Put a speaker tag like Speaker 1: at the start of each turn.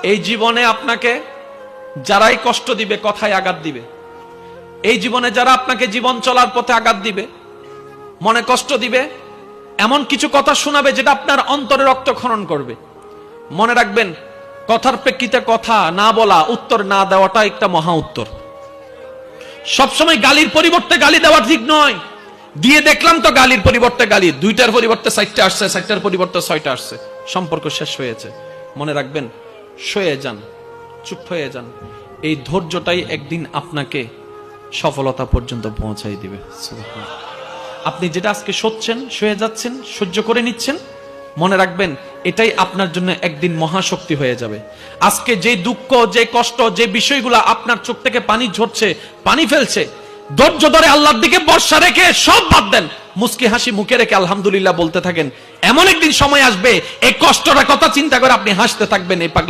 Speaker 1: এই জীবনে আপনাকে যারাই কষ্ট দিবে, কথায় আঘাত দিবে, এই জীবনে যারা আপনাকে জীবন চলার পথে আঘাত দিবে, মনে কষ্ট দিবে, এমন কিছু কথা শোনাবে যেটা আপনার অন্তরে রক্তক্ষরণ করবে, মনে রাখবেন কথার প্রেক্ষিতে কথা না বলা, উত্তর না দেওয়াটা একটা মহা উত্তর। সবসময় গালির পরিবর্তে গালি দেওয়া ঠিক নয়। দিয়ে দেখলাম তো গালির পরিবর্তে গালি, দুইটার পরিবর্তে 4টা আসছে, 4টার পরিবর্তে 6টা আসছে, সম্পর্ক শেষ হয়েছে। মনে রাখবেন, সয়ে যান, চুপ হয়ে যান। এই ধৈর্যটাই একদিন আপনাকে সফলতা পর্যন্ত পৌঁছাই দিবে। সুবহানাল্লাহ। আপনি যেটা আজকে সচ্ছেন, সয়ে যাচ্ছেন, সহ্য করে নিচ্ছেন, মনে রাখবেন এটাই আপনার জন্য একদিন মহাশক্তি হয়ে যাবে। আজকে যে দুঃখ, যে কষ্ট, যে বিষয়গুলো আপনার চোখ থেকে পানি ঝরছে, পানি ফেলছে, ধৈর্য ধরে আল্লাহর দিকে ভরসা রেখে সব বাদ দেন, মুস্কি হাসি মুখে রেখে আলহামদুলিল্লাহ বলতে থাকেন। এমন একদিন সময় আসবে এই কষ্টটা কথা চিন্তা করে আপনি হাসতে থাকবেন। এই পাগলা